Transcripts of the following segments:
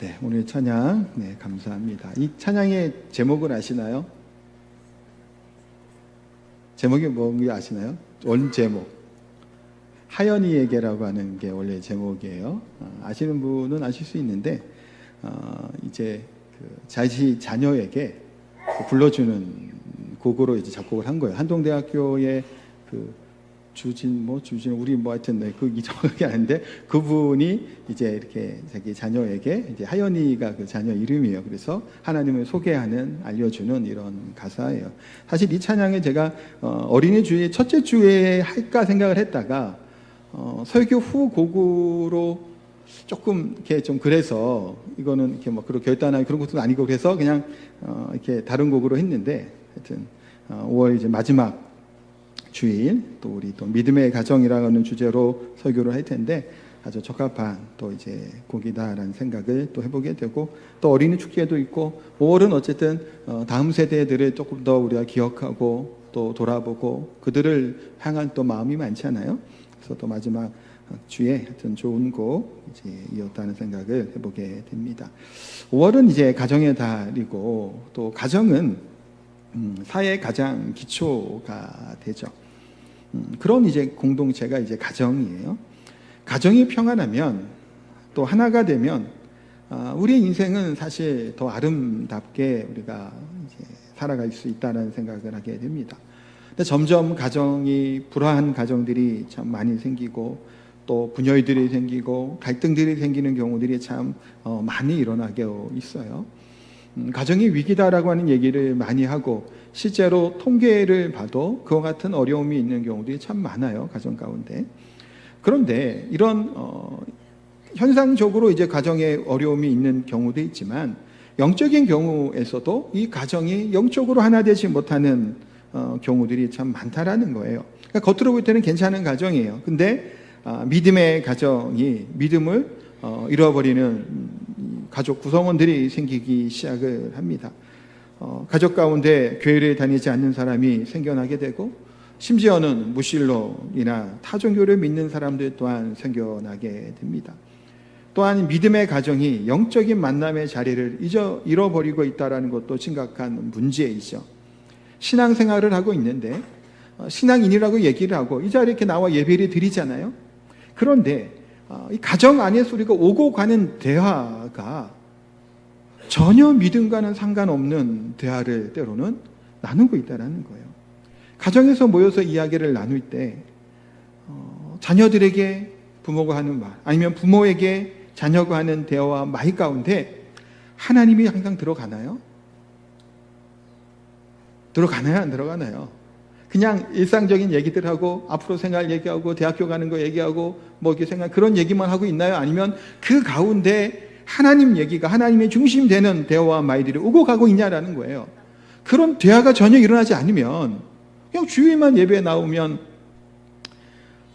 네, 오늘 찬양 감사합니다. 이 찬양의 제목을 아시나요? 제목이 뭔지 아시나요? 원 제목 하연이에게라고 하는 게 원래 제목이에요. 아시는 분은 아실 수 있는데 이제 그 자녀에게 불러주는 곡으로 이제 작곡을 한 거예요. 한동대학교의 그 주진 우리 하여튼 그 정확하게 아는데 그분이 이제 이렇게 자기 자녀에게 이제 하연이가 그 자녀 이름이에요. 그래서 하나님을 소개하는 알려주는 이런 가사예요. 사실 이 찬양을 제가 어린이 주일 첫째 주에 할까 생각을 했다가 설교 후 곡으로 조금 이렇게 좀 그래서 이거는 이렇게 뭐 그렇게 결단하기 그런 것도 아니고 그래서 그냥 이렇게 다른 곡으로 했는데 하여튼 5월 이제 마지막 주일 또 우리 또 믿음의 가정이라는 주제로 설교를 할 텐데 아주 적합한 또 이제 곡이다라는 생각을 또 해보게 되고 또 어린이 축제도 있고 5월은 어쨌든 다음 세대들을 조금 더 우리가 기억하고 또 돌아보고 그들을 향한 또 마음이 많잖아요. 그래서 또 마지막 주에 하여튼 좋은 곡 이제 이었다는 생각을 해보게 됩니다. 5월은 이제 가정의 달이고 또 가정은 사회의 가장 기초가 되죠. 그런 이제 공동체가 이제 가정이에요. 가정이 평안하면 또 하나가 되면 우리의 인생은 사실 더 아름답게 우리가 이제 살아갈 수 있다는 생각을 하게 됩니다. 근데 점점 가정이 불화한 가정들이 참 많이 생기고 또 분열들이 생기고 갈등들이 생기는 경우들이 참 많이 일어나게 있어요. 가정이 위기다라고 하는 얘기를 많이 하고 실제로 통계를 봐도 그와 같은 어려움이 있는 경우들이 참 많아요. 가정 가운데. 그런데 이런 현상적으로 이제 가정에 어려움이 있는 경우도 있지만 영적인 경우에서도 이 가정이 영적으로 하나 되지 못하는 경우들이 참 많다라는 거예요. 그러니까 겉으로 볼 때는 괜찮은 가정이에요. 근데 믿음의 가정이 믿음을 잃어버리는 가족 구성원들이 생기기 시작을 합니다. 가족 가운데 교회를 다니지 않는 사람이 생겨나게 되고 심지어는 무신론이나 타종교를 믿는 사람들 또한 생겨나게 됩니다. 또한 믿음의 가정이 영적인 만남의 자리를 잃어버리고 있다는 것도 심각한 문제이죠. 신앙생활을 하고 있는데 신앙인이라고 얘기를 하고 이 자리에 이렇게 나와 예배를 드리잖아요. 그런데 이 가정 안에서 우리가 오고 가는 대화가 전혀 믿음과는 상관없는 대화를 때로는 나누고 있다는 거예요. 가정에서 모여서 이야기를 나눌 때 자녀들에게 부모가 하는 말 아니면 부모에게 자녀가 하는 대화와 말 가운데 하나님이 항상 들어가나요? 들어가나요? 안 들어가나요? 그냥 일상적인 얘기들하고 앞으로 생활 얘기하고 대학교 가는 거 얘기하고 뭐 이렇게 생각 그런 얘기만 하고 있나요? 아니면 그 가운데 하나님 얘기가 하나님의 중심되는 대화와 말들이 오고 가고 있냐라는 거예요. 그런 대화가 전혀 일어나지 않으면 그냥 주일만 예배에 나오면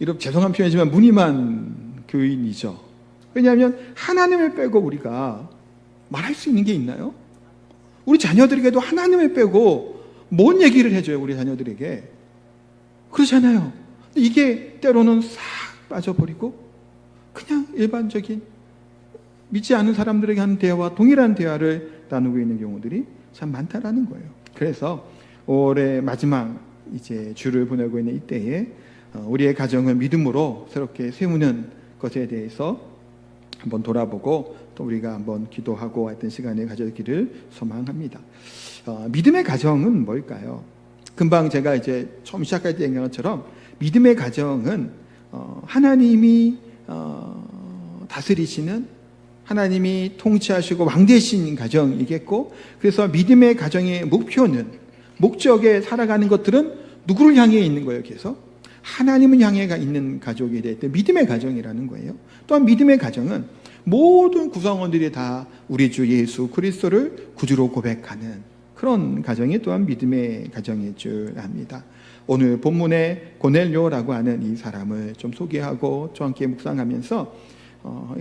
이런 죄송한 표현이지만 무늬만 교인이죠. 왜냐하면 하나님을 빼고 우리가 말할 수 있는 게 있나요? 우리 자녀들에게도 하나님을 빼고 뭔 얘기를 해줘요, 우리 자녀들에게? 그렇잖아요. 이게 때로는 싹 빠져버리고 그냥 일반적인 믿지 않는 사람들에게 하는 대화와 동일한 대화를 나누고 있는 경우들이 참 많다라는 거예요. 그래서 5월의 마지막 이제 주를 보내고 있는 이때에 우리의 가정을 믿음으로 새롭게 세우는 것에 대해서 한번 돌아보고 또 우리가 한번 기도하고 했던 시간을 가졌기를 소망합니다. 믿음의 가정은 뭘까요? 금방 제가 이제 처음 시작할 때 얘기한 것처럼 믿음의 가정은 하나님이 다스리시는 하나님이 통치하시고 왕되신 가정이겠고 그래서 믿음의 가정의 목적에 살아가는 것들은 누구를 향해 있는 거예요? 그래서 하나님을 향해 있는 가족이 될 때 믿음의 가정이라는 거예요. 또한 믿음의 가정은 모든 구성원들이 다 우리 주 예수 그리스도를 구주로 고백하는 그런 가정이 또한 믿음의 가정일 줄 압니다. 오늘 본문에 고넬료라고 하는 이 사람을 좀 소개하고 저 함께 묵상하면서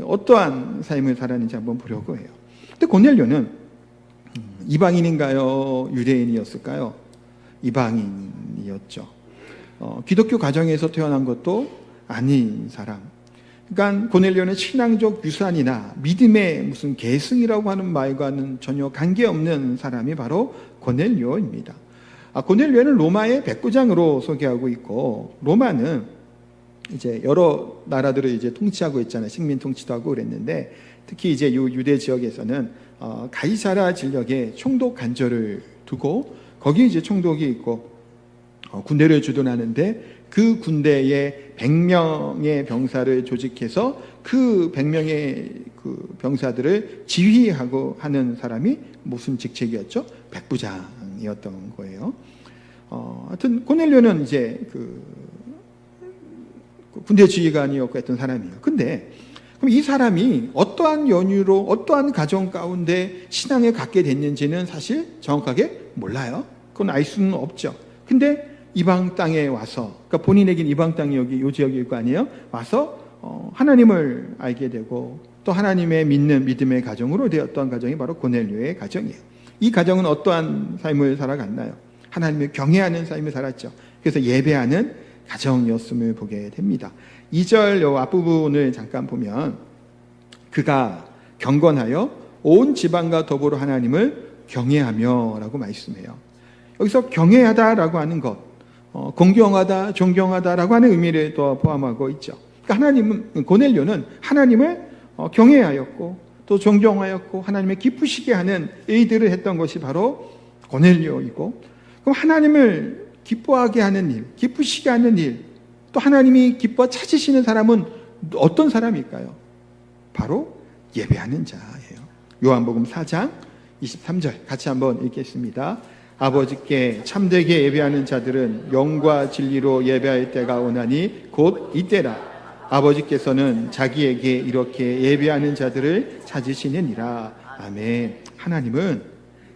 어떠한 삶을 살았는지 한번 보려고 해요. 근데 고넬료는 이방인인가요? 유대인이었을까요? 이방인이었죠. 기독교 가정에서 태어난 것도 아닌 사람. 그러니까 고넬료는 신앙적 유산이나 믿음의 무슨 계승이라고 하는 말과는 전혀 관계없는 사람이 바로 고넬료입니다. 고넬료는 로마의 백부장으로 소개하고 있고, 로마는 이제 여러 나라들을 이제 통치하고 있잖아요. 식민 통치도 하고 그랬는데, 특히 이제 유대 지역에서는 가이사라 진력에 총독 관저를 두고 거기 이제 총독이 있고 군대를 주둔하는데, 그 군대에 100명의 병사를 조직해서 그 100명의 그 병사들을 지휘하고 하는 사람이 무슨 직책이었죠? 백부장이었던 거예요. 하여튼 고넬료는 이제 그 군대 지휘관이었고 했던 사람이에요. 근데 그럼 이 사람이 어떠한 연유로 어떠한 가정 가운데 신앙에 갖게 됐는지는 사실 정확하게 몰라요. 그건 알 수는 없죠. 근데 이방 땅에 와서, 그러니까 본인에겐 이방 땅이 여기 요 지역일 거 아니에요? 와서 하나님을 알게 되고 또 하나님의 믿는 믿음의 가정으로 되었던 가정이 바로 고넬료의 가정이에요. 이 가정은 어떠한 삶을 살아갔나요? 하나님을 경외하는 삶을 살았죠. 그래서 예배하는 가정이었음을 보게 됩니다. 2절 요 앞부분을 잠깐 보면, 그가 경건하여 온 지방과 더불어 하나님을 경외하며 라고 말씀해요. 여기서 경외하다라고 하는 것, 공경하다, 존경하다라고 하는 의미를 또 포함하고 있죠. 그러니까 하나님은, 고넬료는 하나님을 경외하였고 또 존경하였고 하나님의 기쁘시게 하는 일들을 했던 것이 바로 고넬료이고, 그럼 하나님을 기뻐하게 하는 일, 기쁘시게 하는 일, 또 하나님이 기뻐 찾으시는 사람은 어떤 사람일까요? 바로 예배하는 자예요. 요한복음 4장 23절 같이 한번 읽겠습니다. 아버지께 참되게 예배하는 자들은 영과 진리로 예배할 때가 오나니 곧 이때라. 아버지께서는 자기에게 이렇게 예배하는 자들을 찾으시느니라. 아멘. 하나님은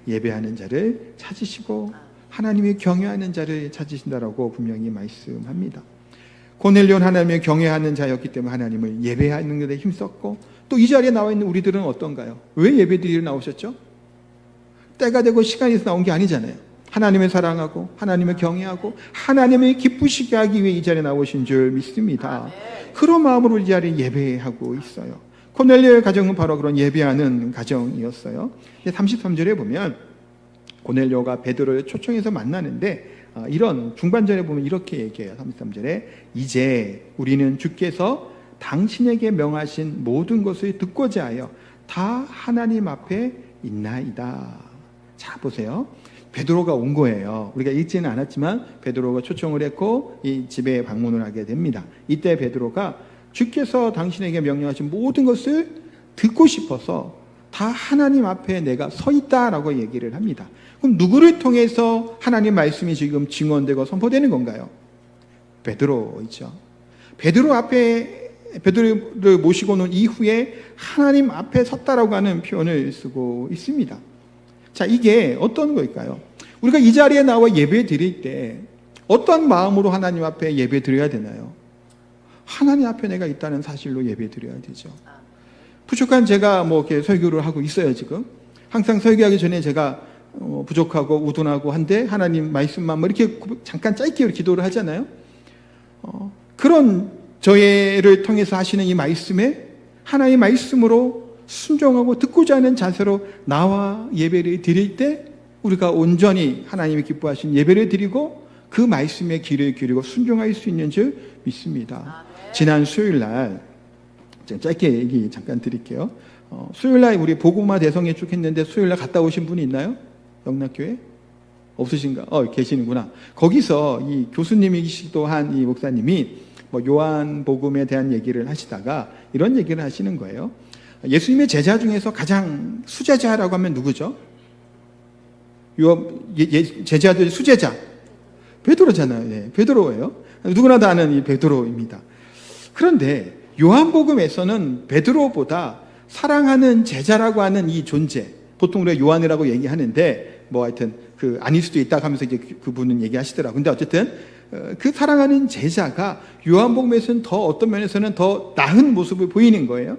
예배하는 자를 찾으시고 하나님이 경외하는 자를 찾으신다라고 분명히 말씀합니다. 고넬료는 하나님을 경외하는 자였기 때문에 하나님을 예배하는 데 힘썼고, 또 이 자리에 나와 있는 우리들은 어떤가요? 왜 예배드리러 나오셨죠? 때가 되고 시간이 있어 나온 게 아니잖아요. 하나님을 사랑하고 하나님을 경외하고 하나님을 기쁘시게 하기 위해 이 자리에 나오신 줄 믿습니다. 그런 마음으로 이 자리에 예배하고 있어요. 고넬료의 가정은 바로 그런 예배하는 가정이었어요. 33절에 보면 고넬료가 베드로를 초청해서 만나는데, 이런 중반절에 보면 이렇게 얘기해요. 33절에 이제 우리는 주께서 당신에게 명하신 모든 것을 듣고자 하여 다 하나님 앞에 있나이다. 자, 보세요. 베드로가 온 거예요. 우리가 읽지는 않았지만 베드로가 초청을 했고 이 집에 방문을 하게 됩니다. 이때 베드로가 주께서 당신에게 명령하신 모든 것을 듣고 싶어서 다 하나님 앞에 내가 서 있다라고 얘기를 합니다. 그럼 누구를 통해서 하나님 말씀이 지금 증언되고 선포되는 건가요? 베드로이죠. 베드로를 모시고 온 이후에 하나님 앞에 섰다라고 하는 표현을 쓰고 있습니다. 자, 이게 어떤 걸까요? 우리가 이 자리에 나와 예배 드릴 때 어떤 마음으로 하나님 앞에 예배 드려야 되나요? 하나님 앞에 내가 있다는 사실로 예배 드려야 되죠. 부족한 제가 이렇게 설교를 하고 있어요, 지금. 항상 설교하기 전에 제가 부족하고 우둔하고 한데 하나님 말씀만 이렇게 잠깐 짧게 기도를 하잖아요. 그런 저를 통해서 하시는 이 말씀에 하나님의 말씀으로 순종하고 듣고자 하는 자세로 나와 예배를 드릴 때 우리가 온전히 하나님이 기뻐하신 예배를 드리고 그 말씀에 귀를 기울이고 순종할 수 있는 줄 믿습니다. 지난 수요일 날 짧게 얘기 잠깐 드릴게요. 수요일 날 우리 복음화 대성에 쭉 했는데 수요일 날 갔다 오신 분이 있나요? 영락교회? 없으신가? 계시는구나. 거기서 이 교수님이시기도 한 이 목사님이 요한복음에 대한 얘기를 하시다가 이런 얘기를 하시는 거예요. 예수님의 제자 중에서 가장 수제자라고 하면 누구죠? 제자들 수제자 베드로잖아요. 네, 베드로예요. 누구나 다 아는 이 베드로입니다. 그런데 요한복음에서는 베드로보다 사랑하는 제자라고 하는 이 존재, 보통 우리가 요한이라고 얘기하는데 하여튼 아닐 수도 있다 하면서 이제 그분은 얘기하시더라고요. 근데 어쨌든 그 사랑하는 제자가 요한복음에서는 더 어떤 면에서는 더 나은 모습을 보이는 거예요.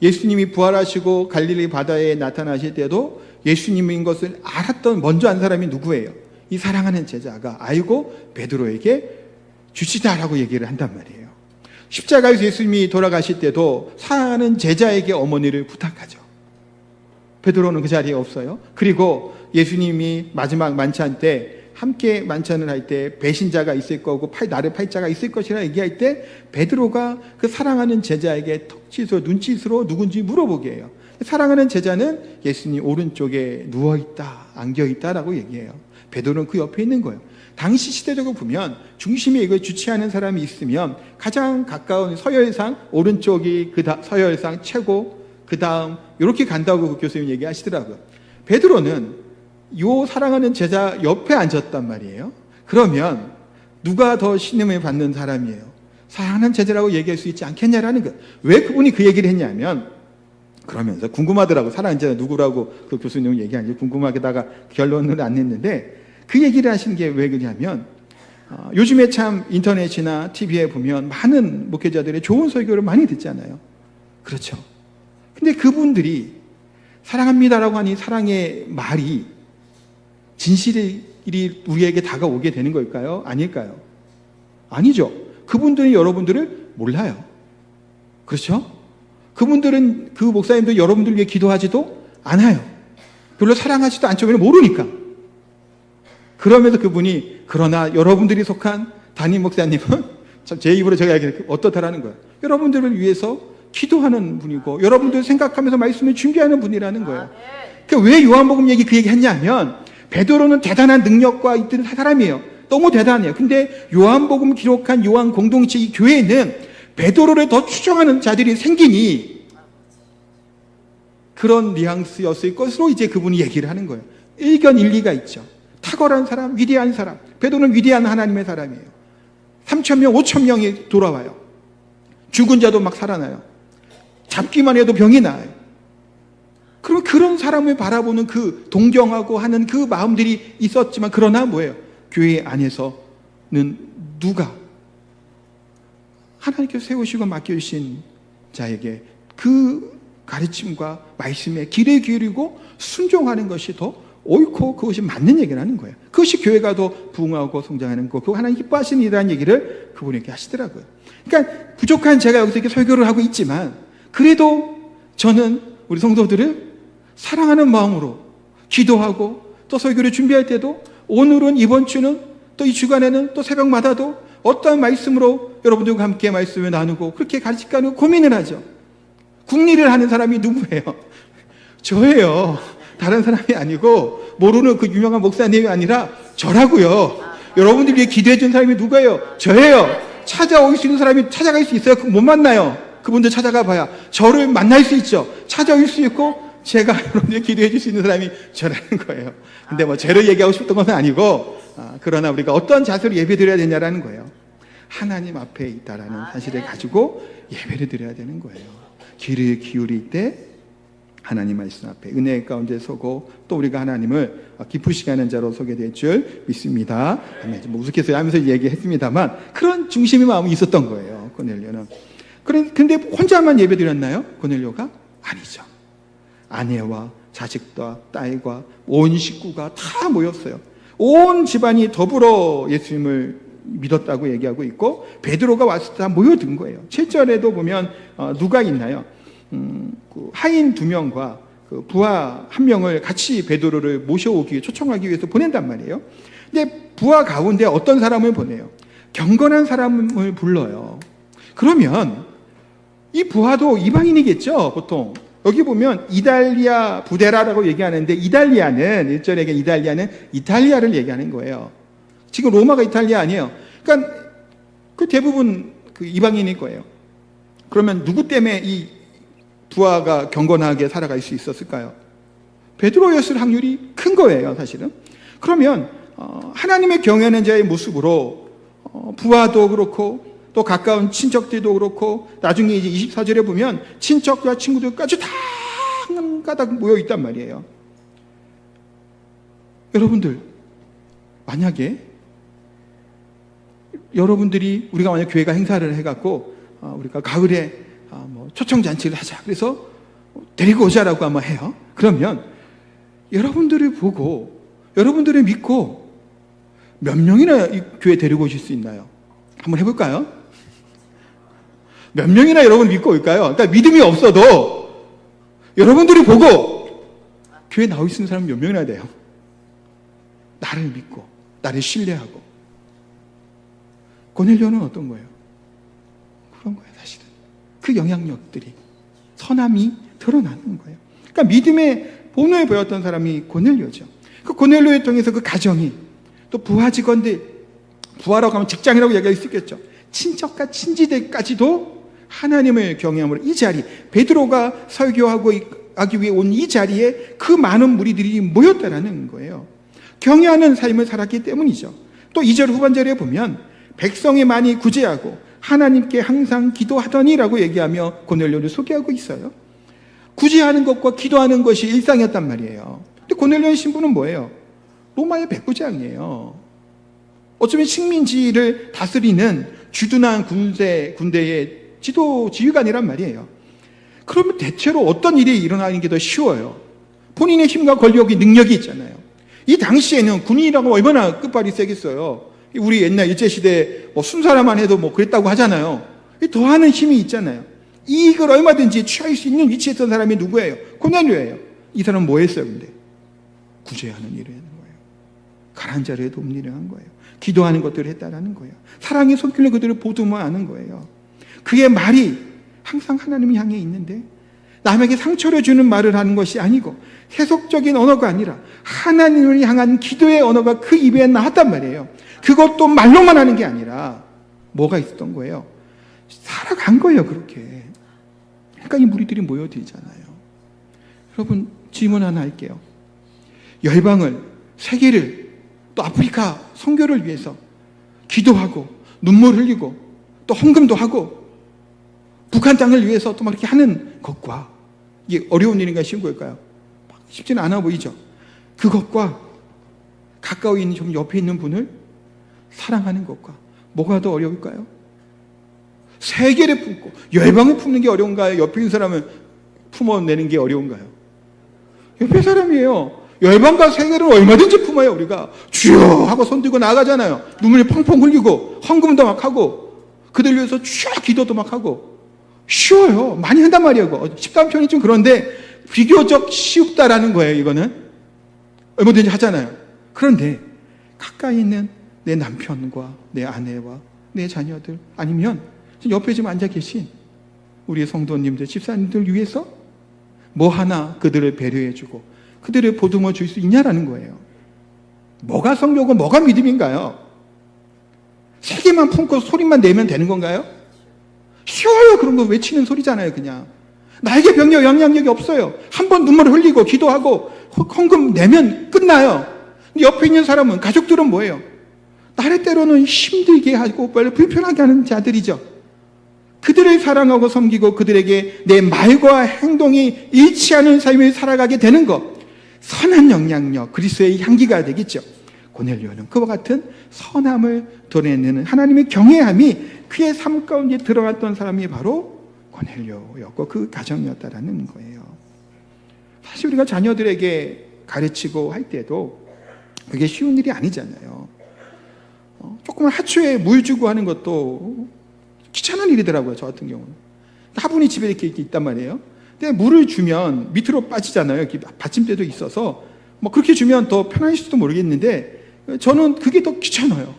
예수님이 부활하시고 갈릴리 바다에 나타나실 때도 예수님인 것을 알았던 먼저 안 사람이 누구예요? 이 사랑하는 제자가 알고 베드로에게 주시다라고 얘기를 한단 말이에요. 십자가에서 예수님이 돌아가실 때도 사랑하는 제자에게 어머니를 부탁하죠. 베드로는 그 자리에 없어요. 그리고 예수님이 마지막 만찬 때 함께 만찬을 할 때 배신자가 있을 거고 나를 팔 자가 있을 것이라 얘기할 때 베드로가 그 사랑하는 제자에게 턱짓으로 눈짓으로 누군지 물어보게 해요. 사랑하는 제자는 예수님 오른쪽에 누워있다, 안겨있다라고 얘기해요. 베드로는 그 옆에 있는 거예요. 당시 시대적으로 보면 중심에 이걸 주치하는 사람이 있으면 가장 가까운 서열상 오른쪽이 서열상 최고, 그 다음 이렇게 간다고 그 교수님 얘기하시더라고요. 베드로는 요 사랑하는 제자 옆에 앉았단 말이에요. 그러면 누가 더 신임을 받는 사람이에요? 사랑하는 제자라고 얘기할 수 있지 않겠냐라는 거예요. 왜 그분이 그 얘기를 했냐면 그러면서 궁금하더라고. 사랑하는 제자 누구라고 그 교수님은 얘기하는지 궁금하게다가 결론을 안 냈는데 그 얘기를 하시는 게 왜 그러냐면 요즘에 참 인터넷이나 TV에 보면 많은 목회자들의 좋은 설교를 많이 듣잖아요. 그렇죠. 근데 그분들이 사랑합니다라고 하니 사랑의 말이 진실이 우리에게 다가오게 되는 걸까요? 아닐까요? 아니죠. 그분들이 여러분들을 몰라요. 그렇죠? 그분들은 그 목사님도 여러분들 위해 기도하지도 않아요. 별로 사랑하지도 않죠. 왜냐면 모르니까. 그러면서 그분이 그러나 여러분들이 속한 담임 목사님은 참 제 입으로 제가 얘기하는 어떻다라는 거예요. 여러분들을 위해서 기도하는 분이고 여러분들 생각하면서 말씀을 준비하는 분이라는 거예요. 그러니까 왜 요한복음 그 얘기 했냐면 베드로는 대단한 능력과 있던 사람이에요. 너무 대단해요. 근데 요한복음 기록한 요한 공동체 이 교회는 베드로를 더 추종하는 자들이 생기니 그런 뉘앙스였을 것으로 이제 그분이 얘기를 하는 거예요. 일견 일리가 있죠. 탁월한 사람, 위대한 사람. 베드로는 위대한 하나님의 사람이에요. 3,000명, 5,000명이 돌아와요. 죽은 자도 막 살아나요. 잡기만 해도 병이 나요. 그러면 그런 사람을 바라보는 그 동경하고 하는 그 마음들이 있었지만 그러나 뭐예요? 교회 안에서는 누가 하나님께서 세우시고 맡겨주신 자에게 그 가르침과 말씀에 귀를 기울이고 순종하는 것이 더 옳고 그것이 맞는 얘기를 하는 거예요. 그것이 교회가 더 부흥하고 성장하는 거, 그거 하나님 기뻐하시는 일이라는 얘기를 그분에게 하시더라고요. 그러니까 부족한 제가 여기서 이렇게 설교를 하고 있지만 그래도 저는 우리 성도들을 사랑하는 마음으로 기도하고 또 설교를 준비할 때도 오늘은 이번 주는 또 이 주간에는 또 새벽마다도 어떠한 말씀으로 여러분들과 함께 말씀을 나누고 그렇게 가르칠까 하는 고민을 하죠. 국리를 하는 사람이 누구예요? 저예요. 다른 사람이 아니고 모르는 그 유명한 목사님이 아니라 저라고요. 여러분들 위해 기도해 준 사람이 누구예요? 저예요. 찾아올 수 있는 사람이 찾아갈 수 있어요? 못 만나요. 그분들 찾아가 봐야 저를 만날 수 있죠. 찾아올 수 있고 제가 여러분들 기도해 줄 수 있는 사람이 저라는 거예요. 근데 뭐 죄를 얘기하고 싶던 것은 아니고 그러나 우리가 어떤 자세로 예배 드려야 되냐라는 거예요. 하나님 앞에 있다라는 사실을 가지고 예배를 드려야 되는 거예요. 귀를 기울일 때 하나님 말씀 앞에 은혜 가운데 서고 또 우리가 하나님을 기쁘시게 하는 자로 서게 될 줄 믿습니다. 뭐 우스갯소리 하면서 얘기했습니다만 그런 중심의 마음이 있었던 거예요. 고넬료는. 근데 혼자만 예배 드렸나요? 고넬료가? 아니죠. 아내와 자식과 딸과 온 식구가 다 모였어요. 온 집안이 더불어 예수님을 믿었다고 얘기하고 있고 베드로가 왔을 때 다 모여든 거예요. 7절에도 보면 누가 있나요? 그 하인 2명과 그 부하 1명을 같이 베드로를 모셔오기 초청하기 위해서 보낸단 말이에요. 근데 부하 가운데 어떤 사람을 보내요? 경건한 사람을 불러요. 그러면 이 부하도 이방인이겠죠, 보통. 여기 보면 이달리아 부데라라고 얘기하는데 이달리아는 1절에 이달리아는 이탈리아를 얘기하는 거예요. 지금 로마가 이탈리아 아니에요. 그러니까 그 대부분 그 이방인일 거예요. 그러면 누구 때문에 이 부하가 경건하게 살아갈 수 있었을까요? 베드로였을 확률이 큰 거예요, 사실은. 그러면 하나님의 경외하는 자의 모습으로 부하도 그렇고 또 가까운 친척들도 그렇고 나중에 이제 24절에 보면 친척과 친구들까지 다 한 가닥 모여 있단 말이에요. 여러분들 만약에 여러분들이 우리가 만약 교회가 행사를 해갖고 우리가 가을에 뭐 초청잔치를 하자 그래서 데리고 오자라고 한번 해요. 그러면 여러분들을 보고 여러분들을 믿고 몇 명이나 이 교회 데리고 오실 수 있나요? 한번 해볼까요? 몇 명이나 여러분 믿고 올까요? 그러니까 믿음이 없어도 여러분들이 보고 교회 나올 수 있는 사람이 몇 명이나 돼요? 나를 믿고 나를 신뢰하고. 고넬료는 어떤 거예요? 그런 거예요. 사실은 그 영향력들이, 선함이 드러나는 거예요. 그러니까 믿음의 본을 보였던 사람이 고넬료죠. 그 고넬료를 통해서 그 가정이, 또 부하 직원들, 부하라고 하면 직장이라고 얘기할 수 있겠죠. 친척과 친지들까지도 하나님을 경외함으로 이 자리, 베드로가 설교하기 위해 온 이 자리에 그 많은 무리들이 모였다라는 거예요. 경외하는 삶을 살았기 때문이죠. 또 2절 후반절에 보면 백성이 많이 구제하고 하나님께 항상 기도하더니라고 얘기하며 고넬료를 소개하고 있어요. 구제하는 것과 기도하는 것이 일상이었단 말이에요. 근데 고넬료의 신분은 뭐예요? 로마의 백부장이에요. 어쩌면 식민지를 다스리는 주둔한 군대의 지휘관이란 말이에요. 그러면 대체로 어떤 일이 일어나는 게 더 쉬워요? 본인의 힘과 권력이, 능력이 있잖아요. 이 당시에는 군인이라고 얼마나 끝발이 세겠어요. 우리 옛날 일제시대 순사람만 해도 그랬다고 하잖아요. 더하는 힘이 있잖아요. 이익을 얼마든지 취할 수 있는 위치에 있던 사람이 누구예요? 고넬료예요. 이 사람은 뭐 했어요, 근데? 구제하는 일을 하는 거예요. 가난한 자를 돕는 일을 한 거예요. 기도하는 것들을 했다라는 거예요. 사랑의 손길로 그들을 보듬어하는 거예요. 그의 말이 항상 하나님을 향해 있는데 남에게 상처를 주는 말을 하는 것이 아니고 세속적인 언어가 아니라 하나님을 향한 기도의 언어가 그 입에 나왔단 말이에요. 그것도 말로만 하는 게 아니라 뭐가 있었던 거예요? 살아간 거예요, 그렇게. 그러니까 이 무리들이 모여들잖아요. 여러분, 질문 하나 할게요. 열방을, 세계를, 또 아프리카 선교를 위해서 기도하고 눈물 흘리고 또 헌금도 하고 북한 땅을 위해서 또 막 이렇게 하는 것과, 이게 어려운 일인가 쉬운 걸까요? 쉽지는 않아 보이죠. 그것과 가까이 있는, 좀 옆에 있는 분을 사랑하는 것과 뭐가 더 어려울까요? 세계를 품고 열방을 품는 게 어려운가요? 옆에 있는 사람을 품어내는 게 어려운가요? 옆에 사람이에요. 열방과 세계를 얼마든지 품어요. 우리가 주여 하고 손 들고 나가잖아요. 눈물이 펑펑 흘리고 헌금도 막 하고 그들 위해서 주여 기도도 막 하고. 쉬워요. 많이 한단 말이에요. 집단 편이 좀 그런데 비교적 쉽다라는 거예요. 이거는 얼마든지 하잖아요. 그런데 가까이 있는 내 남편과 내 아내와 내 자녀들, 아니면 옆에 지금 앉아 계신 우리 성도님들, 집사님들 위해서 뭐 하나 그들을 배려해주고 그들을 보듬어 줄 수 있냐라는 거예요. 뭐가 성교고 뭐가 믿음인가요? 세계만 품고 소리만 내면 되는 건가요? 쉬워요. 그런 거 외치는 소리잖아요. 그냥 나에게 병력 영향력이 없어요. 한번 눈물을 흘리고 기도하고 헌금 내면 끝나요. 옆에 있는 사람은, 가족들은 뭐예요? 나를 때로는 힘들게 하고 불편하게 하는 자들이죠. 그들을 사랑하고 섬기고 그들에게 내 말과 행동이 일치하는 삶을 살아가게 되는 것, 선한 영향력, 그리스도의 향기가 되겠죠. 고넬료는 그와 같은 선함을 드러내는 하나님의 경외함이 그의 삶 가운데 들어갔던 사람이 바로 고넬료였고 그 가정이었다라는 거예요. 사실 우리가 자녀들에게 가르치고 할 때도 그게 쉬운 일이 아니잖아요. 조그만 하초에 물 주고 하는 것도 귀찮은 일이더라고요. 저 같은 경우는. 화분이 집에 이렇게 있단 말이에요. 근데 물을 주면 밑으로 빠지잖아요. 이렇게 받침대도 있어서 그렇게 주면 더 편하실지도 모르겠는데 저는 그게 더 귀찮아요.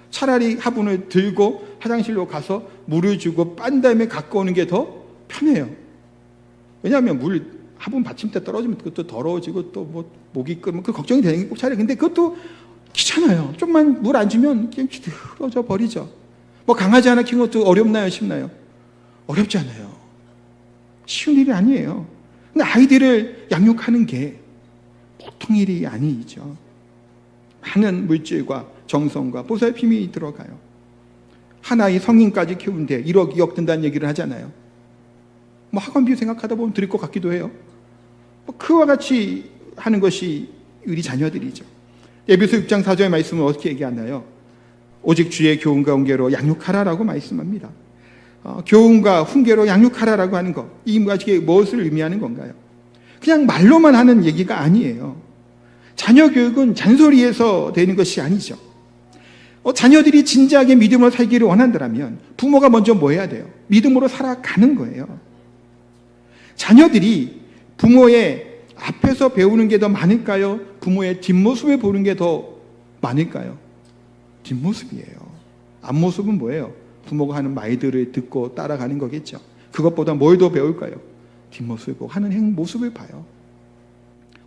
차라리 화분을 들고 화장실로 가서 물을 주고 빤 다음에 갖고 오는 게 더 편해요. 왜냐하면 화분 받침대 떨어지면 그것도 더러워지고 또 목이 끓으면 그 걱정이 되는 게 꼭 차라리. 근데 그것도 귀찮아요. 좀만 물 안 주면 그냥 틀어져 버리죠. 강아지 하나 키우는 것도 어렵나요? 쉽나요? 어렵지 않아요. 쉬운 일이 아니에요. 근데 아이들을 양육하는 게 보통 일이 아니죠. 많은 물질과 정성과 보살핌이 들어가요. 하나의 성인까지 키우는데 1억, 2억 든다는 얘기를 하잖아요. 학원비 생각하다 보면 드릴 것 같기도 해요. 그와 같이 하는 것이 우리 자녀들이죠. 에베소 6장 4절 말씀은 어떻게 얘기하나요? 오직 주의 교훈과 훈계로 양육하라라고 말씀합니다. 교훈과 훈계로 양육하라라고 하는 것, 이게 무엇을 의미하는 건가요? 그냥 말로만 하는 얘기가 아니에요. 자녀 교육은 잔소리에서 되는 것이 아니죠. 자녀들이 진지하게 믿음으로 살기를 원한다면 부모가 먼저 뭐 해야 돼요? 믿음으로 살아가는 거예요. 자녀들이 부모의 앞에서 배우는 게 더 많을까요? 부모의 뒷모습을 보는 게 더 많을까요? 뒷모습이에요. 앞모습은 뭐예요? 부모가 하는 말들을 듣고 따라가는 거겠죠. 그것보다 뭘 더 배울까요? 뒷모습을 보고 하는 모습을 봐요.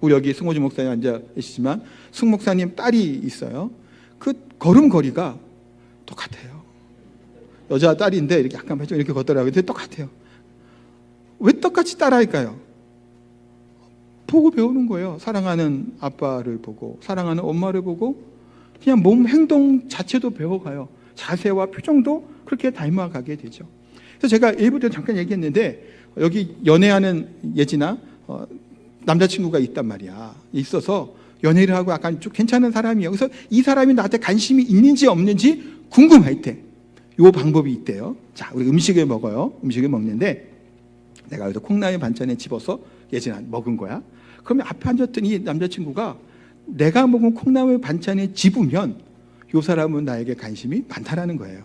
우리 여기 승호주 목사님 앉아 계시지만 승 목사님 딸이 있어요. 그 걸음걸이가 똑같아요. 여자 딸인데 이렇게 약간 이렇게 걷더라고요. 근데 똑같아요. 왜 똑같이 따라할까요? 보고 배우는 거예요. 사랑하는 아빠를 보고, 사랑하는 엄마를 보고, 그냥 몸 행동 자체도 배워가요. 자세와 표정도 그렇게 닮아가게 되죠. 그래서 제가 일부 때 잠깐 얘기했는데, 여기 연애하는 예지나 남자친구가 있단 말이야. 있어서 연애를 하고 약간 좀 괜찮은 사람이에요. 그래서 이 사람이 나한테 관심이 있는지 없는지 궁금할 때 이 방법이 있대요. 자, 우리 음식을 먹어요. 음식을 먹는데 내가 여기서 콩나물 반찬에 집어서 예진아 먹은 거야. 그러면 앞에 앉았더니 남자친구가 내가 먹은 콩나물 반찬에 집으면 이 사람은 나에게 관심이 많다라는 거예요.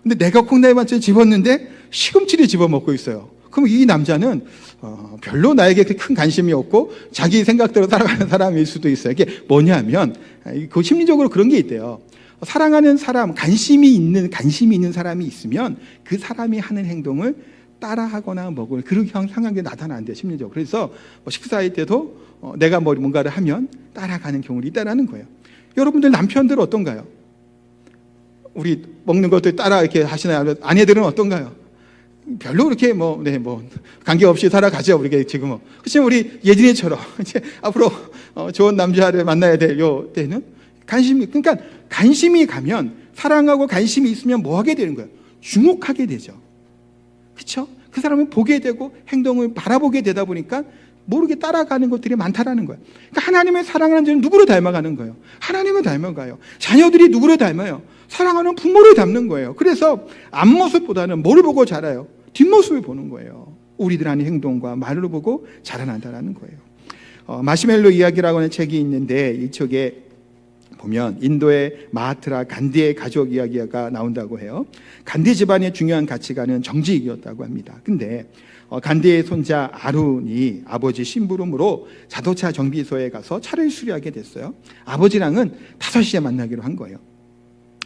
근데 내가 콩나물 반찬에 집었는데 시금치를 집어 먹고 있어요. 그럼 이 남자는 별로 나에게 그렇게 큰 관심이 없고 자기 생각대로 살아가는 사람일 수도 있어요. 이게 뭐냐면 그 심리적으로 그런 게 있대요. 사랑하는 사람, 관심이 있는 사람이 있으면 그 사람이 하는 행동을 따라하거나 먹을 그런 상황이 나타나는데 심리적으로. 그래서 식사할 때도 내가 뭔가를 하면 따라가는 경우가 있다라는 거예요. 여러분들 남편들 어떤가요? 우리 먹는 것들 따라 이렇게 하시나요? 아내들은 어떤가요? 별로 그렇게 관계없이 살아가죠. 우리가 지금은. 그렇지만 우리 예진이처럼 이제 앞으로 좋은 남자를 만나야 될 요 때는 그러니까 관심이 가면, 사랑하고 관심이 있으면 뭐 하게 되는 거예요? 주목하게 되죠. 그렇죠? 그 사람을 보게 되고 행동을 바라보게 되다 보니까 모르게 따라가는 것들이 많다라는 거예요. 그러니까 하나님의 사랑하는 자는 누구를 닮아가는 거예요? 하나님을 닮아가요. 자녀들이 누구를 닮아요? 사랑하는 부모를 닮는 거예요. 그래서 앞모습보다는 뭐를 보고 자라요? 뒷모습을 보는 거예요. 우리들 하는 행동과 말을 보고 자라난다는 거예요. 마시멜로 이야기라고 하는 책이 있는데 이 책에 보면 인도의 마하트라 간디의 가족 이야기가 나온다고 해요. 간디 집안의 중요한 가치관은 정직이었다고 합니다. 근데 간디의 손자 아룬이 아버지 심부름으로 자동차 정비소에 가서 차를 수리하게 됐어요. 아버지랑은 5시에 만나기로 한 거예요.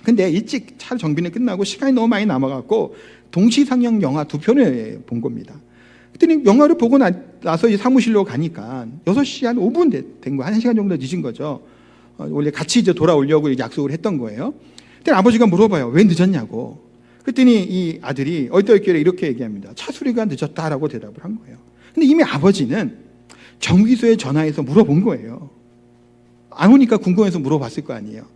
근데 일찍 차 정비는 끝나고 시간이 너무 많이 남아갖고 동시상영 영화 2편을 본 겁니다. 그랬더니 영화를 보고 나서 이 사무실로 가니까 6시 한 5분 된 거, 1시간 정도 늦은 거죠. 원래 같이 이제 돌아오려고 약속을 했던 거예요. 그때 아버지가 물어봐요. 왜 늦었냐고. 그랬더니 이 아들이 얼떨결에 이렇게 얘기합니다. 차 수리가 늦었다라고 대답을 한 거예요. 근데 이미 아버지는 정비소에 전화해서 물어본 거예요. 안 오니까 궁금해서 물어봤을 거 아니에요.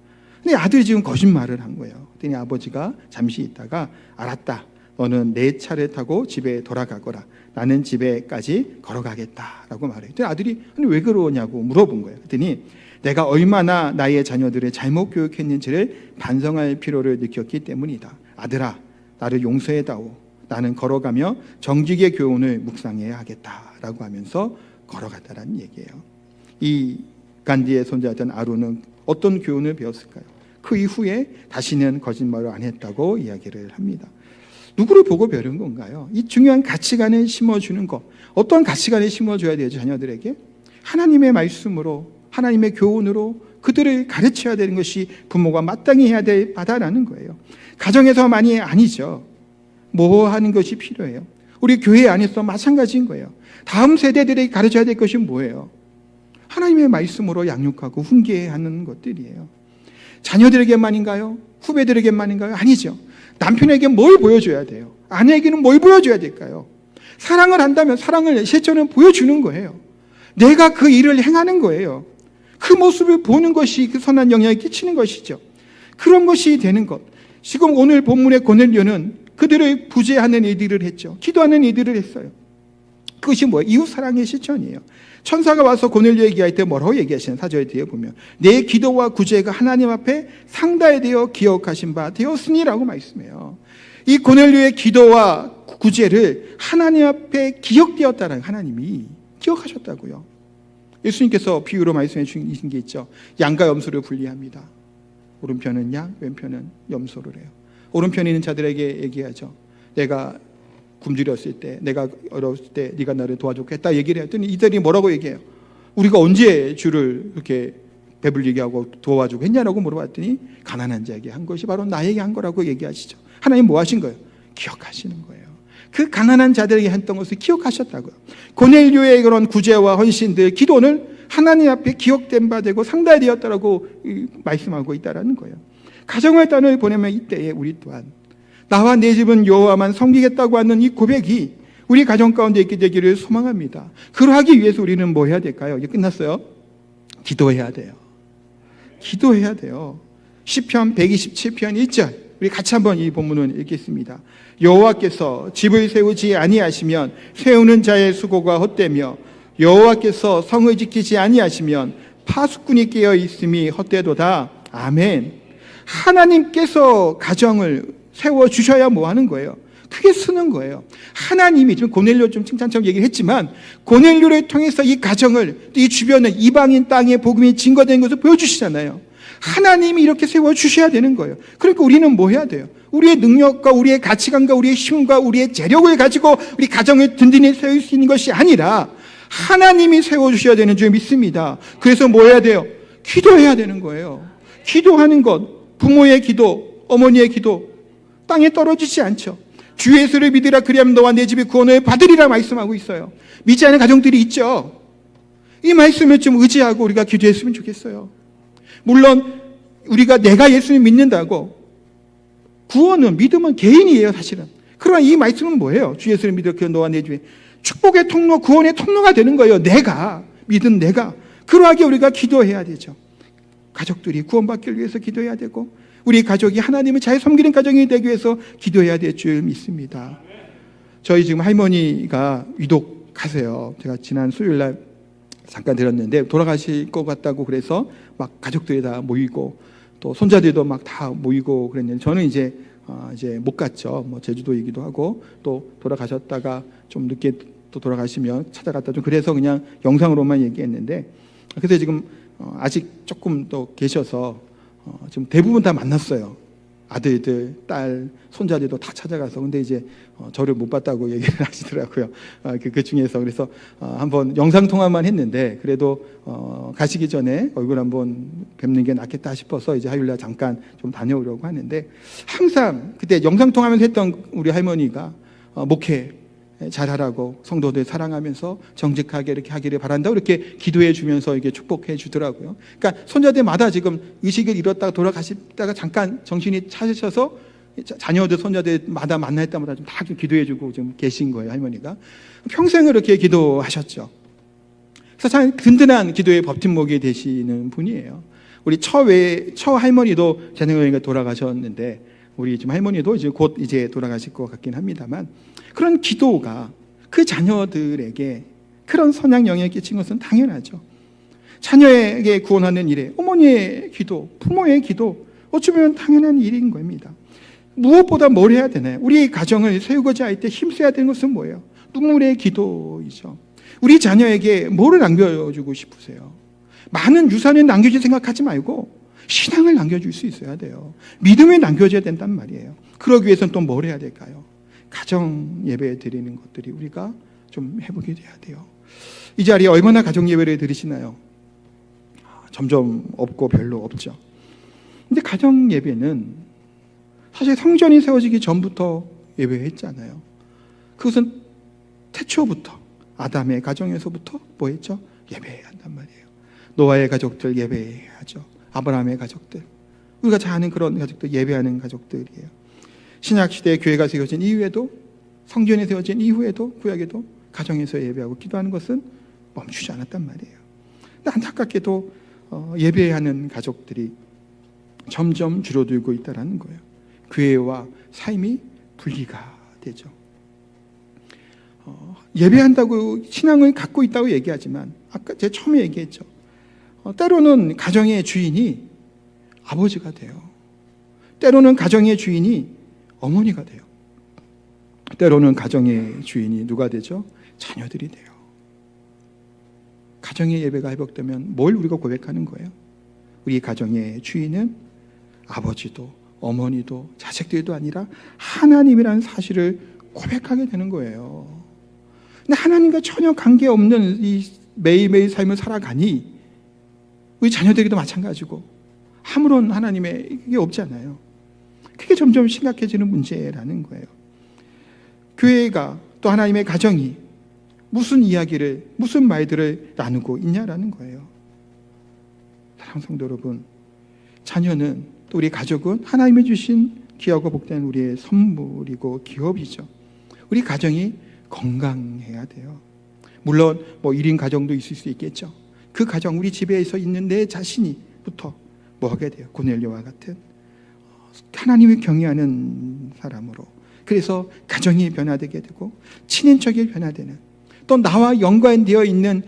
근데 아들이 지금 거짓말을 한 거예요. 그랬더니 아버지가 잠시 있다가 알았다. 너는 내 차를 타고 집에 돌아가거라. 나는 집에까지 걸어가겠다라고 말해요. 그랬더니 아들이 왜 그러냐고 물어본 거예요. 그랬더니 내가 얼마나 나의 자녀들을 잘못 교육했는지를 반성할 필요를 느꼈기 때문이다. 아들아, 나를 용서해다오. 나는 걸어가며 정직의 교훈을 묵상해야 하겠다라고 하면서 걸어갔다라는 얘기예요. 이 간디의 손자였던 아룬은 어떤 교훈을 배웠을까요? 그 이후에 다시는 거짓말을 안 했다고 이야기를 합니다. 누구를 보고 배운 건가요? 이 중요한 가치관을 심어주는 것. 어떤 가치관을 심어줘야 되죠, 자녀들에게? 하나님의 말씀으로, 하나님의 교훈으로 그들을 가르쳐야 되는 것이 부모가 마땅히 해야 될 바다라는 거예요. 가정에서만이 아니죠. 뭐 하는 것이 필요해요? 우리 교회 안에서 마찬가지인 거예요. 다음 세대들에게 가르쳐야 될 것이 뭐예요? 하나님의 말씀으로 양육하고 훈계하는 것들이에요. 자녀들에게만인가요? 후배들에게만인가요? 아니죠. 남편에게 뭘 보여줘야 돼요? 아내에게는 뭘 보여줘야 될까요? 사랑을 한다면 사랑을 실천을 보여주는 거예요. 내가 그 일을 행하는 거예요. 그 모습을 보는 것이 그 선한 영향을 끼치는 것이죠. 그런 것이 되는 것. 지금 오늘 본문의 고넬료는 그들을 부재하는 일들을 했죠. 기도하는 일들을 했어요. 그것이 뭐예요? 이웃사랑의 실천이에요. 천사가 와서 고넬료 얘기할 때 뭐라고 얘기하시는 사절에 뒤에 보면 내 기도와 구제가 하나님 앞에 상달되어 기억하신 바 되었으니라고 말씀해요. 이 고넬료의 기도와 구제를 하나님 앞에 기억되었다는 하나님이 기억하셨다고요. 예수님께서 비유로 말씀해 주신 게 있죠. 양과 염소를 분리합니다. 오른편은 양, 왼편은 염소를 해요. 오른편에 있는 자들에게 얘기하죠. 내가 굶주렸을 때, 내가 어려웠을 때 네가 나를 도와줬겠다 얘기를 했더니 이들이 뭐라고 얘기해요? 우리가 언제 주를 이렇게 배불리게 하고 도와주고 했냐라고 물어봤더니 가난한 자에게 한 것이 바로 나에게 한 거라고 얘기하시죠. 하나님 뭐 하신 거예요? 기억하시는 거예요. 그 가난한 자들에게 했던 것을 기억하셨다고요. 고넬료의 그런 구제와 헌신들, 기도는 하나님 앞에 기억된 바 되고 상달되었다라고 말씀하고 있다라는 거예요. 가정의 단을 보내면 이때에 우리 또한 나와 내 집은 여호와만 섬기겠다고 하는 이 고백이 우리 가정 가운데 있게 되기를 소망합니다. 그러하기 위해서 우리는 뭐 해야 될까요? 이제 끝났어요. 기도해야 돼요. 기도해야 돼요. 시편 127편 1절 우리 같이 한번 이 본문을 읽겠습니다. 여호와께서 집을 세우지 아니하시면 세우는 자의 수고가 헛되며 여호와께서 성을 지키지 아니하시면 파수꾼이 깨어 있음이 헛되도다. 아멘. 하나님께서 가정을 세워주셔야 뭐 하는 거예요? 크게 쓰는 거예요. 하나님이 지금 고넬료 좀 칭찬처럼 얘기를 했지만 고넬료를 통해서 이 가정을 이 주변에 이방인 땅에 복음이 증거된 것을 보여주시잖아요. 하나님이 이렇게 세워주셔야 되는 거예요. 그러니까 우리는 뭐 해야 돼요? 우리의 능력과 우리의 가치관과 우리의 힘과 우리의 재력을 가지고 우리 가정을 든든히 세울 수 있는 것이 아니라 하나님이 세워주셔야 되는 줄 믿습니다. 그래서 뭐 해야 돼요? 기도해야 되는 거예요. 기도하는 것, 부모의 기도, 어머니의 기도 땅에 떨어지지 않죠. 주 예수를 믿으라 그리하면 너와 내 집이 구원을 받으리라 말씀하고 있어요. 믿지 않는 가정들이 있죠. 이 말씀을 좀 의지하고 우리가 기도했으면 좋겠어요. 물론 우리가 내가 예수를 믿는다고 구원은 믿음은 개인이에요 사실은. 그러나 이 말씀은 뭐예요? 주 예수를 믿으라 그리하면 너와 내 집이 축복의 통로, 구원의 통로가 되는 거예요. 내가 믿은 내가. 그러하게 우리가 기도해야 되죠. 가족들이 구원받기 위해서 기도해야 되고 우리 가족이 하나님을 잘 섬기는 가정이 되기 위해서 기도해야 될 줄 믿습니다. 저희 지금 할머니가 위독하세요. 제가 지난 수요일날 잠깐 들었는데 돌아가실 것 같다고 그래서 막 가족들이 다 모이고 또 손자들도 막 다 모이고 그랬는데 저는 이제 못 갔죠. 뭐 제주도이기도 하고 또 돌아가셨다가 좀 늦게 또 돌아가시면 찾아갔다 좀 그래서 그냥 영상으로만 얘기했는데 그래서 지금 아직 조금 또 계셔서 지금 대부분 다 만났어요. 아들들, 딸, 손자들도 다 찾아가서 근데 이제 저를 못 봤다고 얘기를 하시더라고요. 그 중에서 그래서 한번 영상 통화만 했는데 그래도 가시기 전에 얼굴 한번 뵙는 게 낫겠다 싶어서 이제 화요일날 잠깐 좀 다녀오려고 하는데 항상 그때 영상 통화하면서 했던 우리 할머니가 목회 잘하라고 성도들 사랑하면서 정직하게 이렇게 하기를 바란다고 이렇게 기도해 주면서 이렇게 축복해 주더라고요. 그러니까 손자들마다 지금 의식을 잃었다가 돌아가시다가 잠깐 정신이 차셔서 자녀들 손자들마다 만날 때마다 좀 다 기도해 주고 지금 계신 거예요. 할머니가 평생을 이렇게 기도하셨죠. 그래서 참 든든한 기도의 버팀목이 되시는 분이에요. 우리 처 할머니도 재능여행에 돌아가셨는데 우리 지금 할머니도 이제 곧 이제 돌아가실 것 같긴 합니다만 그런 기도가 그 자녀들에게 그런 선한 영향을 끼친 것은 당연하죠. 자녀에게 구원하는 일에 어머니의 기도, 부모의 기도 어찌 보면 당연한 일인 겁니다. 무엇보다 뭘 해야 되나요? 우리 가정을 세우고자 할 때 힘써야 되는 것은 뭐예요? 눈물의 기도이죠. 우리 자녀에게 뭐를 남겨주고 싶으세요? 많은 유산을 남겨줄 생각하지 말고 신앙을 남겨줄 수 있어야 돼요. 믿음을 남겨줘야 된단 말이에요. 그러기 위해서는 또 뭘 해야 될까요? 가정 예배 드리는 것들이 우리가 좀 해보게 돼야 돼요. 이 자리에 얼마나 가정 예배를 드리시나요? 점점 없고 별로 없죠. 근데 가정 예배는 사실 성전이 세워지기 전부터 예배했잖아요. 그것은 태초부터 아담의 가정에서부터 뭐 했죠? 예배해야 한단 말이에요. 노아의 가족들 예배해야죠. 아브라함의 가족들, 우리가 잘 아는 그런 가족들 예배하는 가족들이에요. 신약시대에 교회가 세워진 이후에도 성전이 세워진 이후에도 구약에도 가정에서 예배하고 기도하는 것은 멈추지 않았단 말이에요. 근데 안타깝게도 예배하는 가족들이 점점 줄어들고 있다는 거예요. 교회와 삶이 분리가 되죠. 예배한다고 신앙을 갖고 있다고 얘기하지만 아까 제가 처음에 얘기했죠. 때로는 가정의 주인이 아버지가 돼요. 때로는 가정의 주인이 어머니가 돼요. 때로는 가정의 주인이 누가 되죠? 자녀들이 돼요. 가정의 예배가 회복되면 뭘 우리가 고백하는 거예요? 우리 가정의 주인은 아버지도 어머니도 자식들도 아니라 하나님이라는 사실을 고백하게 되는 거예요. 근데 하나님과 전혀 관계없는 이 매일매일 삶을 살아가니 우리 자녀들에게도 마찬가지고 아무런 하나님의 게 없지 않아요. 그게 점점 심각해지는 문제라는 거예요. 교회가 또 하나님의 가정이 무슨 이야기를, 무슨 말들을 나누고 있냐라는 거예요. 사랑하는 성도 여러분, 자녀는 또 우리 가족은 하나님이 주신 귀하고 복된 우리의 선물이고 기업이죠. 우리 가정이 건강해야 돼요. 물론 뭐 1인 가정도 있을 수 있겠죠. 그 가정, 우리 집에서 있는 내 자신이부터 뭐 하게 돼요? 고넬료와 같은 하나님을 경외하는 사람으로, 그래서 가정이 변화되게 되고 친인척이 변화되는, 또 나와 연관되어 있는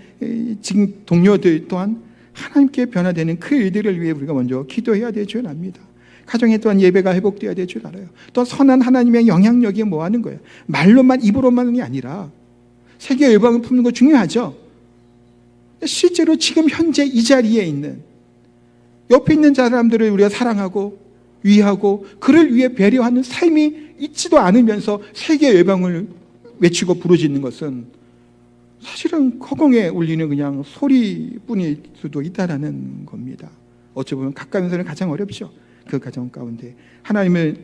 지금 동료들 또한 하나님께 변화되는 그 일들을 위해 우리가 먼저 기도해야 될 줄 압니다. 가정에 또한 예배가 회복되어야 될 줄 알아요. 또 선한 하나님의 영향력이 뭐 하는 거예요? 말로만, 입으로만이 아니라 세계 열방을 품는 거 중요하죠. 실제로 지금 현재 이 자리에 있는 옆에 있는 사람들을 우리가 사랑하고 위하고 그를 위해 배려하는 삶이 있지도 않으면서 세계 열방을 외치고 부르짖는 것은 사실은 허공에 울리는 그냥 소리뿐일 수도 있다라는 겁니다. 어찌 보면 가까이서는 가장 어렵죠. 그 가정 가운데 하나님을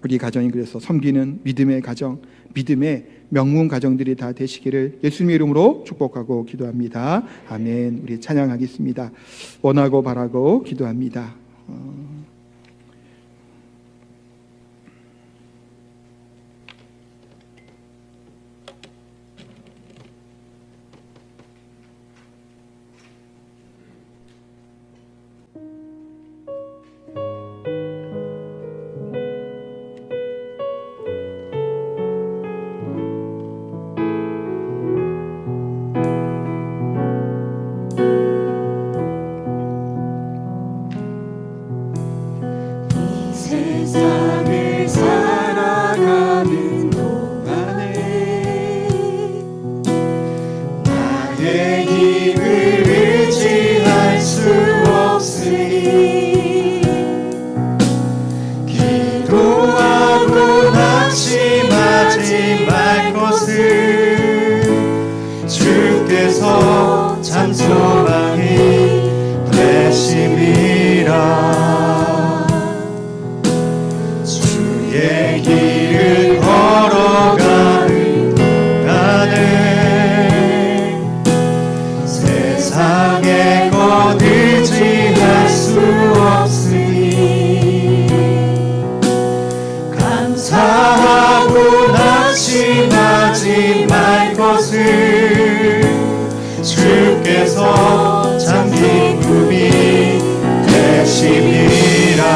우리 가정이 그래서 섬기는 믿음의 가정, 믿음의 명문 가정들이 다 되시기를 예수님의 이름으로 축복하고 기도합니다. 아멘. 우리 찬양하겠습니다. 원하고 바라고 기도합니다. 세상을 살아가는 동안에 나의 힘을 의지할 수 없으니 기도하고 낙심하지 말 것을 주께서 참 소망이 되심이라. 주의 길을 걸어가는 동안에 세상에 것 의지할 수 없으니 감사하고 낙심하지 말 것을 주께서 참 기쁨이 되심이라.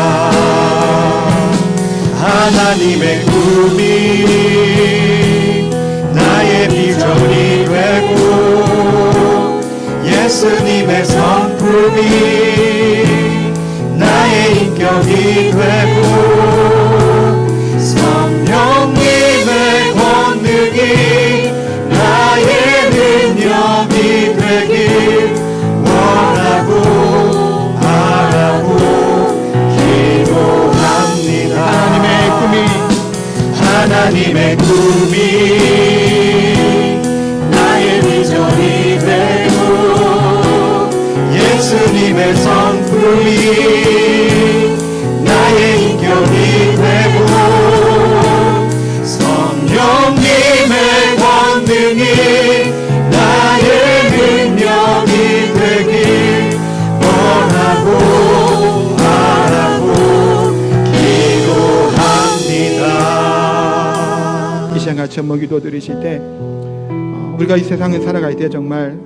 하나님의 꿈이 나의 비전이 되고 예수님의 성품이 나의 인격이 되고 성령님의 권능이 나의 능력이 되길 원하고 바라고 기도합니다. 하나님의 꿈이 나의 비전이 되고 예수님의 성품이 나의 인격이 되고 성령님의 권능이 나의 능력이 되길 원하고 바라고 기도합니다. 이 시간 같이 한번 기도 드리실 때 우리가 이 세상에 살아갈 때 정말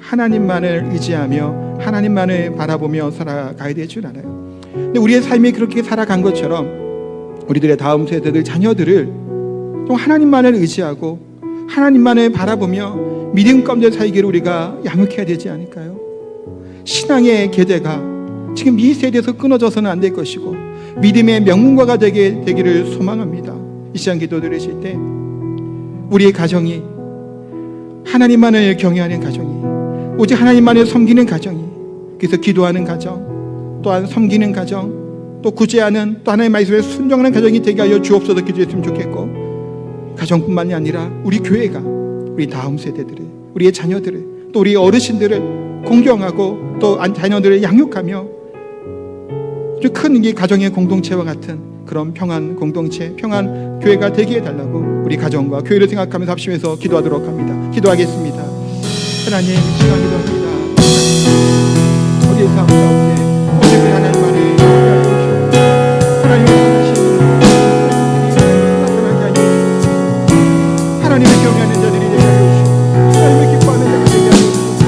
하나님만을 의지하며 하나님만을 바라보며 살아가야 될 줄 알아요. 근데 우리의 삶이 그렇게 살아간 것처럼 우리들의 다음 세대들 자녀들을 좀 하나님만을 의지하고 하나님만을 바라보며 믿음 가운데 살기를 우리가 양육해야 되지 않을까요? 신앙의 계대가 지금 이 세대에서 끊어져서는 안 될 것이고 믿음의 명문가가 되기를 소망합니다. 이 시간 기도 드리실 때 우리의 가정이 하나님만을 경외하는 가정이, 오직 하나님만을 섬기는 가정이, 그래서 기도하는 가정, 또한 섬기는 가정, 또 구제하는, 또 하나님의 말씀에 순종하는 가정이 되게 하여 주옵소서 기도했으면 좋겠고, 가정뿐만이 아니라 우리 교회가 우리 다음 세대들을, 우리의 자녀들을, 또 우리 어르신들을 공경하고 또 자녀들을 양육하며 아주 큰 이 가정의 공동체와 같은 그런 평안 공동체, 평안 교회가 되게 해달라고 우리 가정과 교회를 생각하면서 합심해서 기도하도록 합니다. 기도하겠습니다. 하나님, 시간 기도합니다. 우리의 삶 가운데 오직 하나님만을 경외하여 주시옵소서. 하나님의 선하신 나타나게 하여 주시옵소서. 하나님을 경외하는 자들이 되게 하여 주시옵소서. 하나님을 기뻐하는 자가 되게 하여 주시옵소서.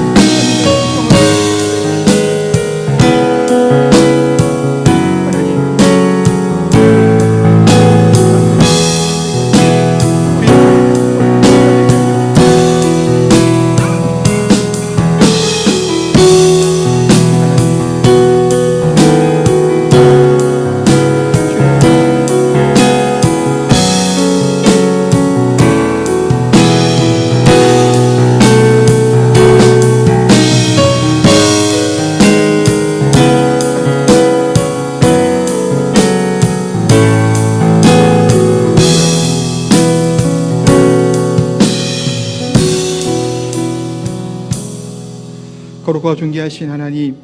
거룩하고 존귀하신 하나님,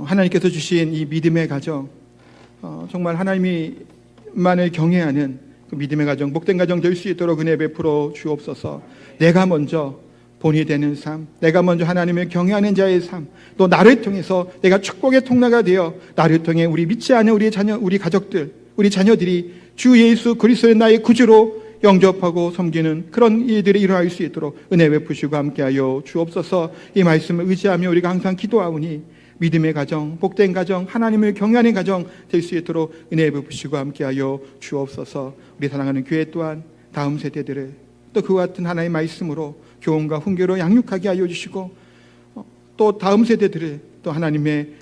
하나님께서 주신 이 믿음의 가정, 정말 하나님만을 경외하는 그 믿음의 가정, 복된 가정 될 수 있도록 은혜 베풀어 주옵소서. 내가 먼저 본이 되는 삶, 내가 먼저 하나님을 경외하는 자의 삶, 또 나를 통해서 내가 축복의 통로가 되어 나를 통해 우리 믿지 않은 우리 자녀, 우리 가족들, 우리 자녀들이 주 예수 그리스도의 나의 구주로 영접하고 섬기는 그런 일들이 일어날 수 있도록 은혜 베푸시고 함께하여 주옵소서. 이 말씀을 의지하며 우리가 항상 기도하오니 믿음의 가정, 복된 가정, 하나님을 경외하는 가정 될 수 있도록 은혜 베푸시고 함께하여 주옵소서. 우리 사랑하는 교회 또한 다음 세대들을 또 그와 같은 하나님의 말씀으로 교훈과 훈계로 양육하게 하여 주시고, 또 다음 세대들을 또 하나님의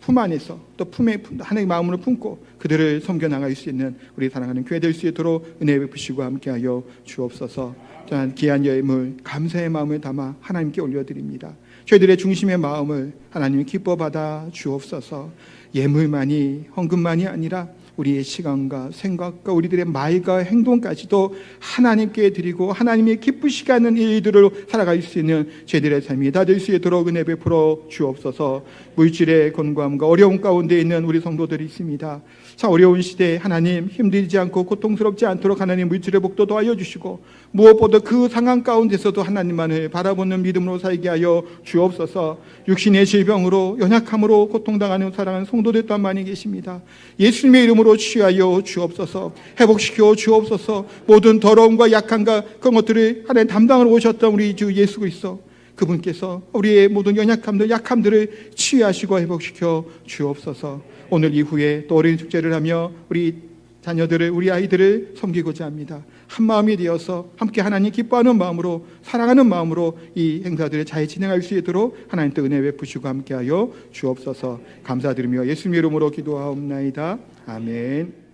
품 안에서 또 품에 하나님의 마음으로 품고 그들을 섬겨 나갈 수 있는 우리 사랑하는 교회 될 수 있도록 은혜 베푸시고 함께하여 주옵소서. 또한 귀한 예물 감사의 마음을 담아 하나님께 올려드립니다. 저희들의 중심의 마음을 하나님 기뻐 받아 주옵소서. 예물만이, 헌금만이 아니라 우리의 시간과 생각과 우리들의 말과 행동까지도 하나님께 드리고 하나님이 기쁘시게 하는 일들을 살아갈 수 있는 저희들의 삶이 다 될 수 있도록 은혜 베풀어 주옵소서. 물질의 건강함과 어려움 가운데 있는 우리 성도들이 있습니다. 참 어려운 시대에 하나님 힘들지 않고 고통스럽지 않도록 하나님 물질의 복도 도와여 주시고, 무엇보다 그 상황 가운데서도 하나님만을 바라보는 믿음으로 살게 하여 주옵소서. 육신의 질병으로 연약함으로 고통당하는 사랑하는 성도들 또한 많이 계십니다. 예수님의 이름으로 취하여 주옵소서. 회복시켜 주옵소서. 모든 더러움과 약함과 그런 것들을 하나님 담당으로 오셨던 우리 주 예수 그리스도, 그분께서 우리의 모든 연약함들, 약함들을 치유하시고 회복시켜 주옵소서. 오늘 이후에 또 어린이 축제를 하며 우리 자녀들을, 우리 아이들을 섬기고자 합니다. 한 마음이 되어서 함께 하나님 기뻐하는 마음으로, 사랑하는 마음으로 이 행사들을 잘 진행할 수 있도록 하나님 또 은혜 베푸시고 함께하여 주옵소서. 감사드리며 예수님 이름으로 기도하옵나이다. 아멘.